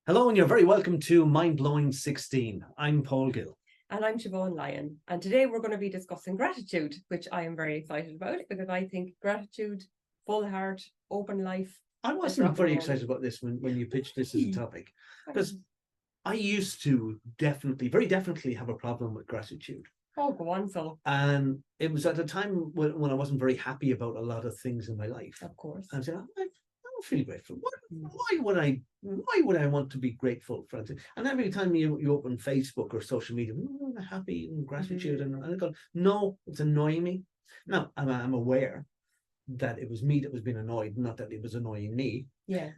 Hello, and you're very welcome to Mind Blowing 16. I'm Paul Gill. And I'm Siobhan Lyon. And today we're going to be discussing gratitude, which I am very excited about because I think gratitude, full heart, open life. I wasn't very excited about this when you pitched this as a topic, because I used to very definitely have a problem with gratitude. Oh, go on, so. And it was at a time when I wasn't very happy about a lot of things in my life. Of course. I said, I don't feel grateful. Why would I want to be grateful for it? And every time you open Facebook or social media, happy and gratitude, and I go, no, it's annoying me. Now I'm aware that it was me that was being annoyed, not that it was annoying me. Yeah.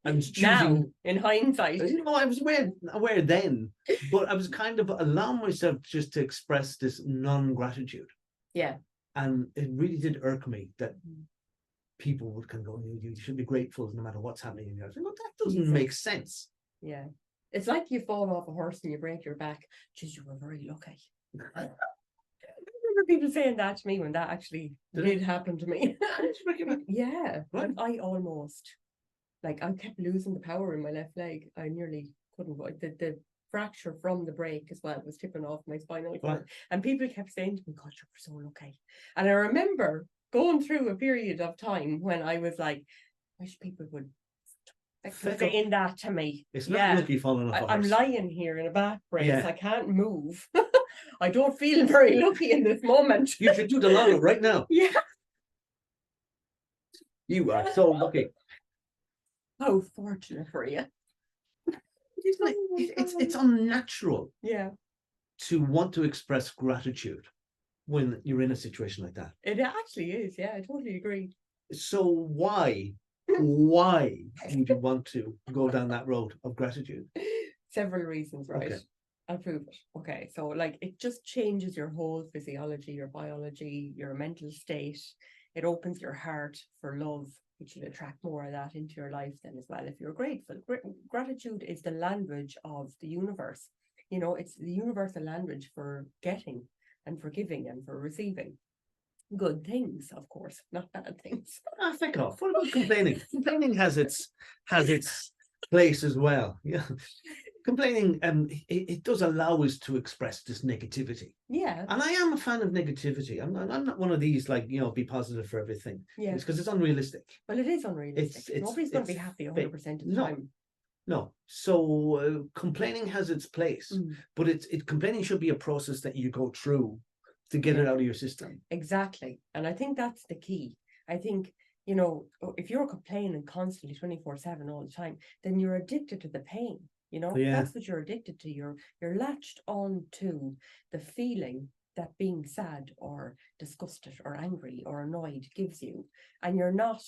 I was choosing. Now, in hindsight. No, I was aware then, but I was kind of allowing myself just to express this non-gratitude. Yeah. And it really did irk me that people would kind of go, you should be grateful no matter what's happening in your life. No, that doesn't make sense. Yeah. It's like you fall off a horse and you break your back. Geez, you were very lucky. I remember people saying that to me when that actually did happen to me. Yeah. Right. I almost, I kept losing the power in my left leg. I nearly couldn't go. The fracture from the break as well was tipping off my spinal cord. Right. And people kept saying to me, God, you were so lucky. And I remember going through a period of time when I was like, I wish people would saying that to me. It's not lucky falling off a horse. I'm lying here in a back brace. Yeah. I can't move. I don't feel very lucky in this moment. You should do the lotto right now. Yeah. You are so lucky. How fortunate for you. It's unnatural. Yeah. To want to express gratitude when you're in a situation like that. It actually is. Yeah, I totally agree. So why would you want to go down that road of gratitude? Several reasons, right? Okay. I'll prove it. Okay, so it just changes your whole physiology, your biology, your mental state. It opens your heart for love, which will attract more of that into your life then as well if you're grateful. Gratitude is the language of the universe. You know, it's the universal language for getting and for giving and for receiving. Good things, of course, not bad things. Think off. What about complaining? Complaining has its place as well. Yeah. Complaining, it does allow us to express this negativity. Yeah. And I am a fan of negativity. I'm not one of these be positive for everything. Yeah. It's because it's unrealistic. Well, it is unrealistic. Nobody's going to be happy 100% of the time. No. So complaining has its place, but complaining should be a process that you go through to get it out of your system. Exactly. And I think that's the key. I think, you know, if you're complaining constantly 24/7 all the time, then you're addicted to the pain. You know, that's what you're addicted to. You're latched on to the feeling that being sad or disgusted or angry or annoyed gives you. And you're not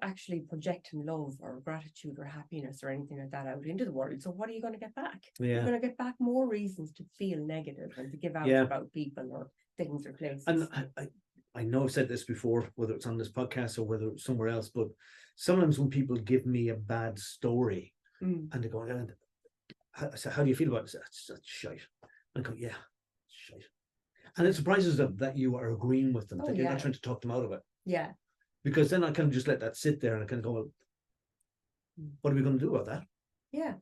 actually projecting love or gratitude or happiness or anything like that out into the world. So what are you going to get back? Yeah. You're going to get back more reasons to feel negative and to give out about people or things or places. And I know I've said this before, whether it's on this podcast or whether it's somewhere else, but sometimes when people give me a bad story and they go, so how do you feel about it? That's shite. And I go, yeah, shite. And it surprises them that you are agreeing with them, that you're not trying to talk them out of it. Yeah. Because then I can just let that sit there and I can go, well, what are we going to do about that? Yeah.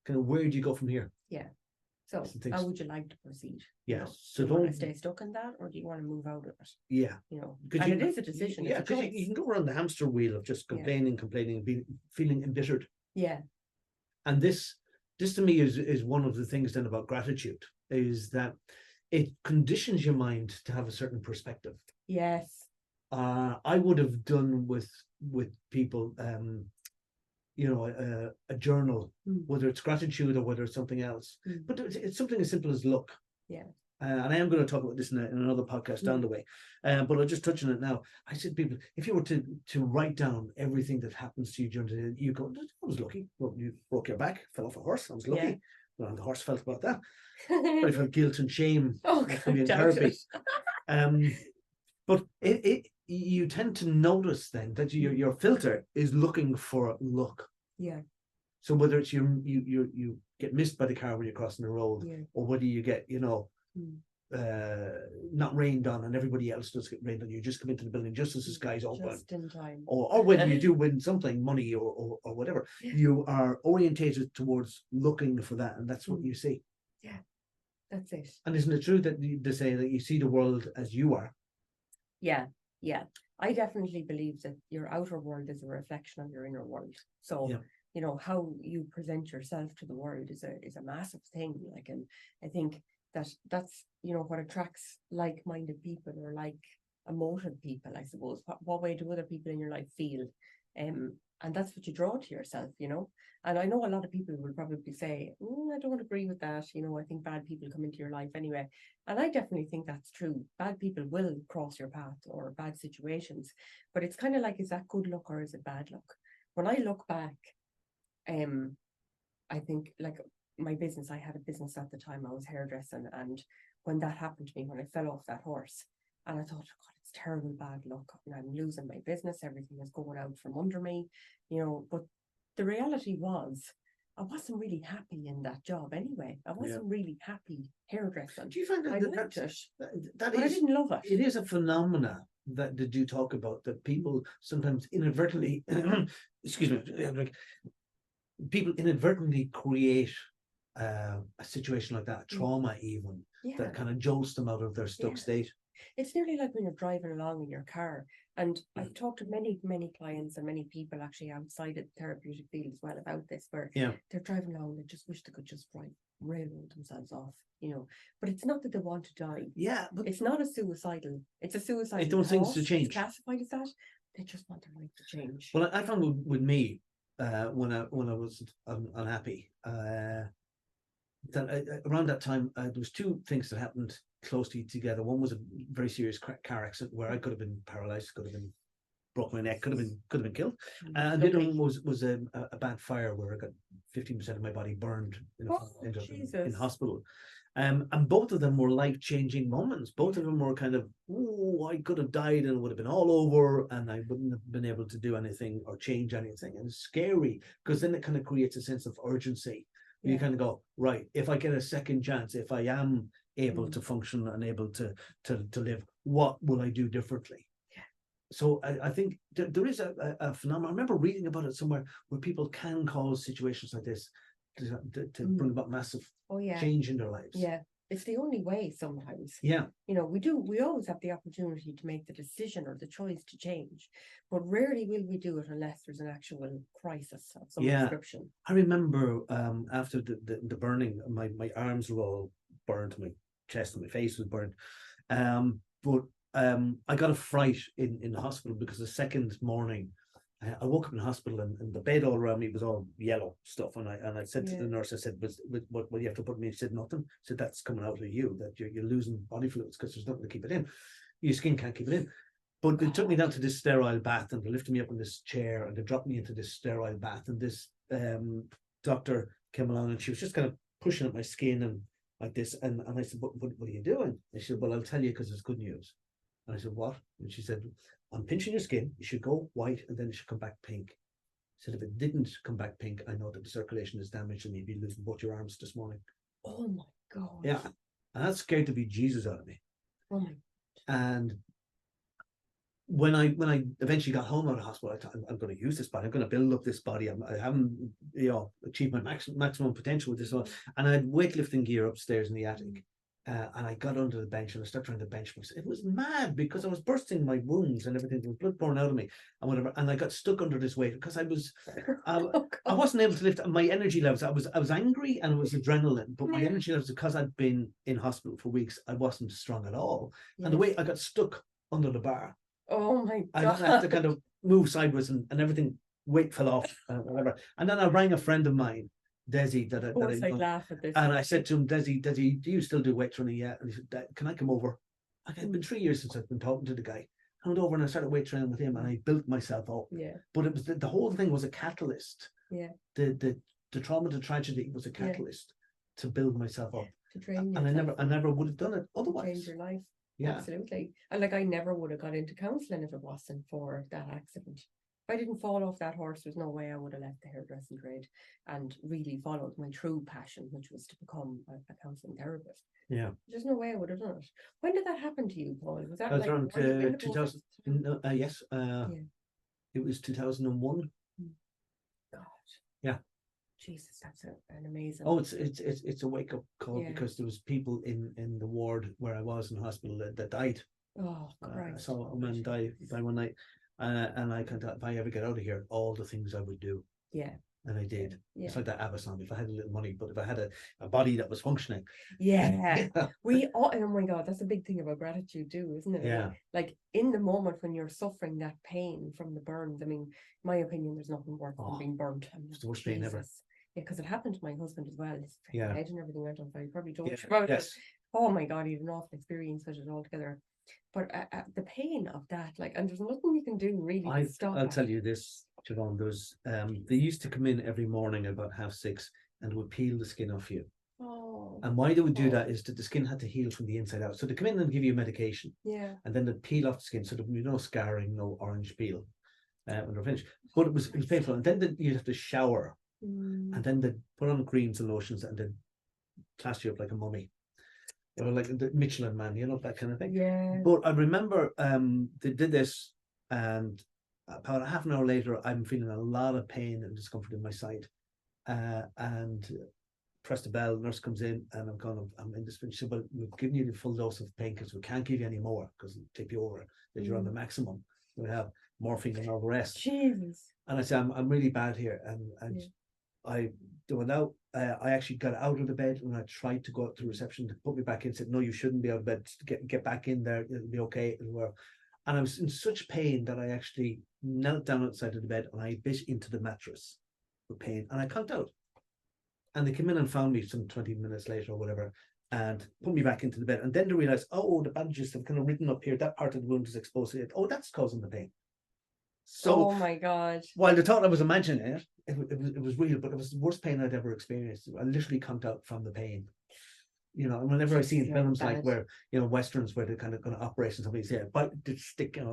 Kind of, where do you go from here? Yeah. So how would you like to proceed? Yeah. You know, so do you want to stay stuck in that or do you want to move out of it? Yeah. You know, and it is a decision. Yeah, because you can go around the hamster wheel of just complaining, and feeling embittered. Yeah. And this to me is one of the things then about gratitude, is that it conditions your mind to have a certain perspective. Yes. I would have done with people, a journal, whether it's gratitude or whether it's something else. But it's something as simple as luck. Yeah. And I am going to talk about this in another podcast down the way. But I'll just touch on it now. I said, people, if you were to write down everything that happens to you during the day, you go, I was lucky. Well, you broke your back, fell off a horse. I was lucky. Yeah. Well, how the horse felt about that. I felt guilt and shame. Oh, in therapy. But you tend to notice then that your filter is looking for luck. Yeah. So whether it's you get missed by the car when you're crossing the road, or whether you get not rained on and everybody else does get rained on, you just come into the building just as the sky's open, just in time, or whether you do win something, money or whatever, you are orientated towards looking for that, and that's what you see. Yeah, that's it. And isn't it true that they say that you see the world as you are? Yeah, yeah. I definitely believe that your outer world is a reflection of your inner world. So, you know, how you present yourself to the world is a massive thing. Like, and I think that's, you know, what attracts like-minded people or like emotive people, I suppose. What way do other people in your life feel? And that's what you draw to yourself, you know. And I know a lot of people will probably say, I don't agree with that. You know, I think bad people come into your life anyway. And I definitely think that's true. Bad people will cross your path, or bad situations. But it's kind of like, is that good luck or is it bad luck? When I look back, I think, like, my business, I had a business at the time, I was hairdressing. And when that happened to me, when I fell off that horse, and I thought, oh God, it's terrible bad luck, and I'm losing my business, everything is going out from under me, you know. But the reality was, I wasn't really happy in that job anyway. I wasn't really happy hairdressing. Do you find that I liked it, but I didn't love it. It is a phenomena that you talk about, that people sometimes inadvertently, excuse me, like, people inadvertently create a situation like that, trauma even, that kind of jolts them out of their stuck state. It's nearly like when you're driving along in your car. And I've talked to many clients and many people actually outside of the therapeutic field as well about this, where they're driving along and they just wish they could just railroad themselves off, you know. But it's not that they want to die. Yeah, but it's not a suicidal. It's a suicidal. It don't things to change. It's classified as that. They just want their life to change. Well, I found with me, when I was unhappy, that around that time there was two things that happened closely together. One was a very serious car accident where I could have been paralyzed, could have been broke my neck, could have been killed. And the other one was a bad fire where I got 15% of my body burned, ended up in hospital. And both of them were life-changing moments. Both of them were kind of, I could have died and it would have been all over and I wouldn't have been able to do anything or change anything. And it's scary because then it kind of creates a sense of urgency. You kind of go, right, if I get a second chance, if I am able to function and able to live, what will I do differently? So I think there is a phenomenon. I remember reading about it somewhere where people can cause situations like this to bring about massive change in their lives. Yeah, it's the only way sometimes. Yeah. You know, we always have the opportunity to make the decision or the choice to change, but rarely will we do it unless there's an actual crisis of some description. I remember after the burning, my arms were all burned, my chest and my face was burned. But I got a fright in the hospital because the second morning I woke up in the hospital and the bed all around me was all yellow stuff, and I said to the nurse, I said, what do you have to put me? She said, nothing. I said, that's coming out of you, that you're losing body fluids because there's nothing to keep it in. Your skin can't keep it in. But they took me down to this sterile bath and they lifted me up in this chair and they dropped me into this sterile bath, and this doctor came along and she was just kind of pushing at my skin and like this, and I said, what are you doing? And she said, well, I'll tell you because it's good news. And I said, what? And she said, I'm pinching your skin, it should go white and then it should come back pink. I said, if it didn't come back pink, I know that the circulation is damaged and you'd be losing both your arms this morning. Oh my God. Yeah. And that scared to be Jesus out of me. Oh my God. And when I eventually got home out of hospital, I thought, I'm going to use this body, I'm going to build up this body. I haven't achieved my maximum potential with this one. And I had weightlifting gear upstairs in the attic. And I got under the bench and I started trying to bench myself. It was mad because I was bursting my wounds and everything. There was blood pouring out of me and whatever. And I got stuck under this weight because I wasn't able to lift my energy levels. I was angry and it was adrenaline, but my energy levels, because I'd been in hospital for weeks, I wasn't strong at all. Yes. And the way I got stuck under the bar. Oh my God! I had to kind of move sideways and everything, weight fell off and whatever. And then I rang a friend of mine, Desi, I laugh at this. And I said to him, Desi, do you still do weight training yet? And he said, can I come over? It's been 3 years since I've been talking to the guy. I went over and I started weight training with him and I built myself up. Yeah. But it was the whole thing was a catalyst. Yeah. The trauma, the tragedy was a catalyst to build myself up. To train yourself. And I never would have done it otherwise. Change your life. Yeah. Absolutely. And like I never would have got into counselling if it wasn't for that accident. I didn't fall off that horse, there's no way I would have left the hairdressing trade and really followed my true passion, which was to become a counselling therapist. Yeah. There's no way I would have done it. When did that happen to you, Paul? Was that That was like around were you in the 2000. process? Yes. It was 2001. God. Yeah. Jesus, that's an amazing. Oh, it's a wake up call, Yeah. because there was people in the ward where I was in hospital that died. Oh, Christ. So a man die one night, and I kind of, if I ever get out of here, all the things I would do. Yeah. And I did. Yeah. It's like that ABBA song. If I had a little money, but if I had a body that was functioning. Yeah. We all, oh my God, that's a big thing about gratitude too, isn't it? Yeah. Like in the moment when you're suffering that pain from the burns, I mean, in my opinion, there's nothing worse than being burnt. It's the worst pain ever. Yeah, because it happened to my husband as well. His head and everything went on fire. He probably told you about it. Oh my God, he had an awful experience with it altogether. But the pain of that, like, and there's nothing you can do really to stop. I'll tell you this, Siobhan. There's they used to come in every morning about 6:30 and would peel the skin off you. Oh. And why they would do that is that the skin had to heal from the inside out. So they come in and give you medication. Yeah. And then they'd peel off the skin, so there'd be no scarring, no orange peel when they're finished. But it was painful. And then you'd have to shower. And then they'd put on creams and lotions and they'd class you up like a mummy. They were like the Michelin man, that kind of thing. Yeah. But I remember they did this, and about half an hour later, I'm feeling a lot of pain and discomfort in my side. And press the bell, nurse comes in, and I'm in this. She said, well, we've given you the full dose of painkillers. We can't give you any more because it'll tip you over, that you're on the maximum. We have morphine and all the rest. Jesus. And I said, I'm really bad here. And I went out. I actually got out of the bed and I tried to go up to reception to put me back in. Said, no, you shouldn't be out of bed. Get back in there. It'll be okay. And I was in such pain that I actually knelt down outside of the bed and I bit into the mattress with pain. And I conked out. And they came in and found me some 20 minutes later or whatever and put me back into the bed. And then they realized, oh, the bandages have kind of written up here. That part of the wound is exposed to it. Oh, that's causing the pain. So, oh my God. While they thought I was imagining it, it was real, but it was the worst pain I'd ever experienced. I literally conked out from the pain. And whenever I see in films like where, Westerns where they're kind of going to operate and somebody's bite the stick, I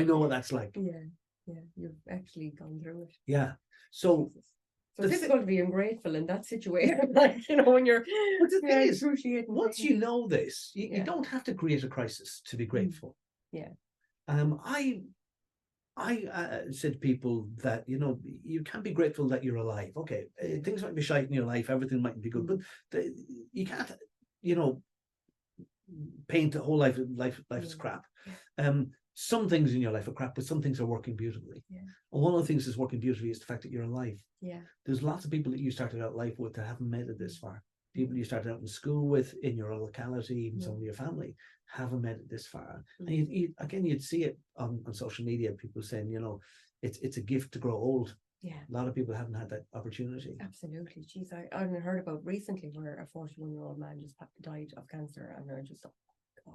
know what that's like. Yeah, you've actually gone through it. Yeah. So it's difficult to be ungrateful in that situation, when you're excruciating. Once you know this, you don't have to create a crisis to be grateful. Yeah. I said to people that you can be grateful that you're alive. Okay, things might be shite in your life, everything might be good, but you can't, paint the whole life is crap. Some things in your life are crap, but some things are working beautifully. Yeah. And one of the things that's working beautifully is the fact that you're alive. Yeah. There's lots of people that you started out life with that haven't made it this far. People you started out in school with, in your locality, even some of your family, haven't made it this far. And you'd see it on social media, people saying, it's a gift to grow old. Yeah. A lot of people haven't had that opportunity. Absolutely. Jeez, I heard about recently where a 41-year-old man just died of cancer, and I just thought, God,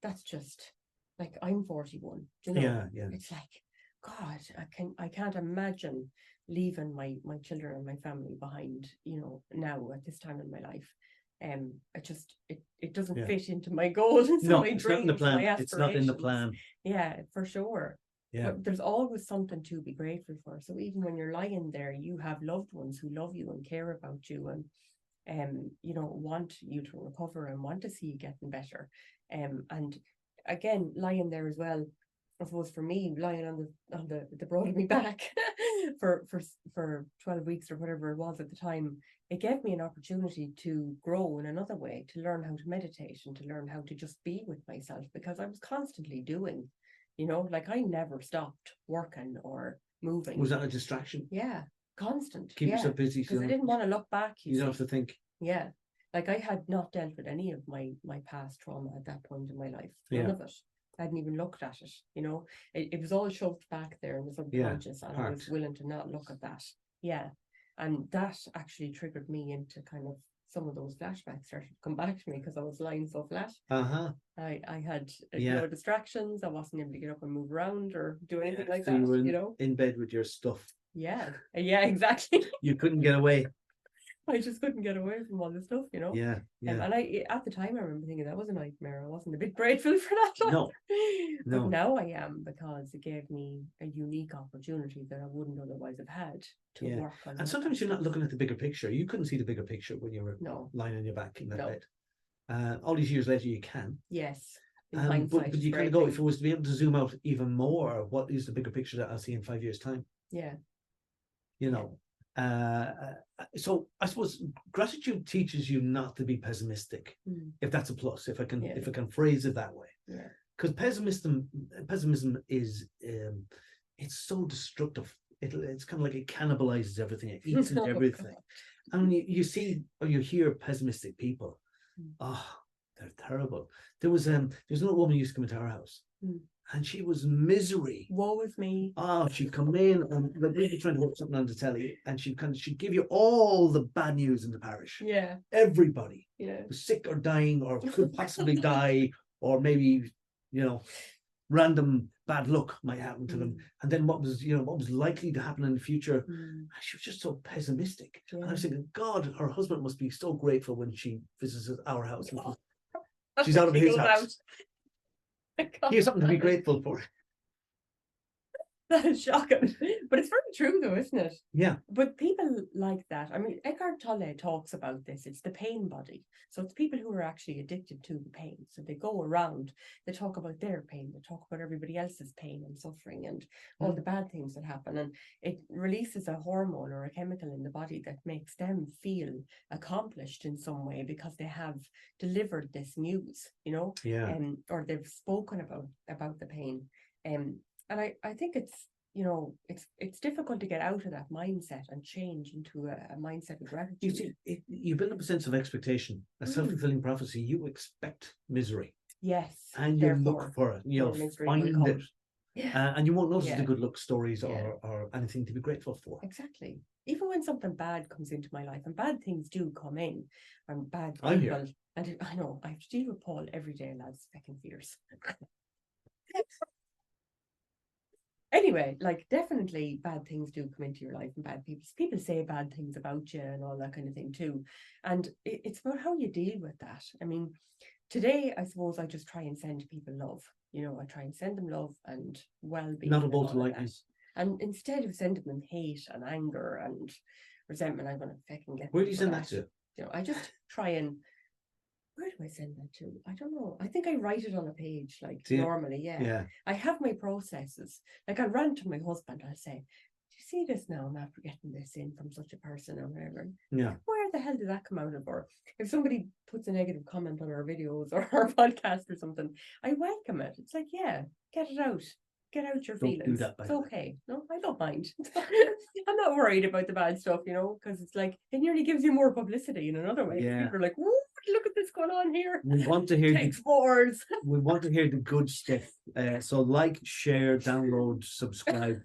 that's just like, I'm 41. Yeah. It's like, God, I can't imagine leaving my children and my family behind, now at this time in my life. It doesn't fit into my goals. No, my it's dreams, not in the plan. my It's not in the aspirations. plan. Yeah, for sure. Yeah. But there's always something to be grateful for. So even when you're lying there, you have loved ones who love you and care about you and want you to recover and want to see you getting better. And again, lying there as well, I suppose for me, lying on the broad of my back for 12 weeks or whatever it was at the time, it gave me an opportunity to grow in another way, to learn how to meditate and to learn how to just be with myself, because I was constantly doing, like I never stopped working or moving. Was that a distraction? Yeah, constant. Keep yourself busy. Because I didn't want to look back. You don't have to think. Yeah. Like I had not dealt with any of my past trauma at that point in my life. None of it. I hadn't even looked at it, It was all shoved back there in the subconscious, and I was willing to not look at that. Yeah. And that actually triggered me into kind of some of those flashbacks started to come back to me because I was lying so flat. I had no distractions. I wasn't able to get up and move around or do anything like that. You were in bed with your stuff. Yeah, exactly. You couldn't get away. I just couldn't get away from all this stuff, you know. Yeah, yeah. And at the time, I remember thinking that was a nightmare. I wasn't a bit grateful for that. No, But no. now I am, because it gave me a unique opportunity that I wouldn't otherwise have had to Yeah. work on. And sometimes you're not looking at the bigger picture. You couldn't see the bigger picture when you were No. lying on your back in that No. bed. All these years later, you can. Yes. But you kind of go, if it was to be able to zoom out even more, what is the bigger picture that I'll see in 5 years' time? Yeah. You know. So I suppose gratitude teaches you not to be pessimistic, if that's a plus, if I can phrase it that way. Yeah. Because pessimism is it's so destructive. It's kind of like it cannibalizes everything. It eats into everything. And you see or you hear pessimistic people. Oh, they're terrible. There's an old woman who used to come into our house, and she was misery. Woe is me. Oh, she'd come in and we'd be trying to watch something on the telly, and she'd give you all the bad news in the parish. Yeah. Everybody. Yeah. Was sick or dying or could possibly die, or maybe, random bad luck might happen to them. And then what was likely to happen in the future. She was just so pessimistic. Yeah. And I was thinking, God, her husband must be so grateful when she visits our house. She's out of his house. He has something to be grateful for. That is shocking. But it's very true though, isn't it? Yeah. But people like that. I mean, Eckhart Tolle talks about this. It's the pain body. So it's people who are actually addicted to the pain. So they go around, they talk about their pain, they talk about everybody else's pain and suffering and all the bad things that happen. And it releases a hormone or a chemical in the body that makes them feel accomplished in some way because they have delivered this news, Yeah. Or they've spoken about the pain. And I think it's, it's difficult to get out of that mindset and change into a mindset of gratitude. You see, you build up a sense of expectation, a self-fulfilling prophecy. You expect misery. Yes. And you look for it. You'll find it. Yeah. And you won't notice the good luck stories or anything to be grateful for. Exactly. Even when something bad comes into my life, and bad things do come in, and bad people. I'm here. And I know, I have to deal with Paul every day, lads, fucking fierce. Anyway, like definitely bad things do come into your life, and bad people say bad things about you and all that kind of thing too. And it's about how you deal with that. I mean, today, I suppose I just try and send people love. I try and send them love and well-being. Not a bolt of lightning. And instead of sending them hate and anger and resentment, I'm going to fucking get. Where do you send that to? I just try and. Where do I send that to? I don't know. I think I write it on a page, like normally, yeah. I have my processes. Like I rant to my husband, I'll say, do you see this now? I'm after getting this in from such a person or whatever. Yeah. Where the hell did that come out of? Or if somebody puts a negative comment on our videos or our podcast or something, I welcome it. It's like, yeah, get it out. Get out your feelings. Do that, it's okay. No, I don't mind. I'm not worried about the bad stuff, because it's like it nearly gives you more publicity in another way. Yeah. People are like, "Whoa, look at this going on here." We want to hear We want to hear the good stuff. So like, share, download, subscribe,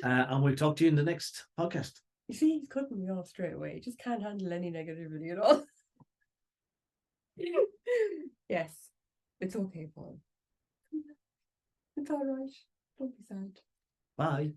and we'll talk to you in the next podcast. You see, he's cutting me off straight away. He just can't handle any negativity at all. Yes, it's okay, Paul. It's all right. Don't be sad. Bye.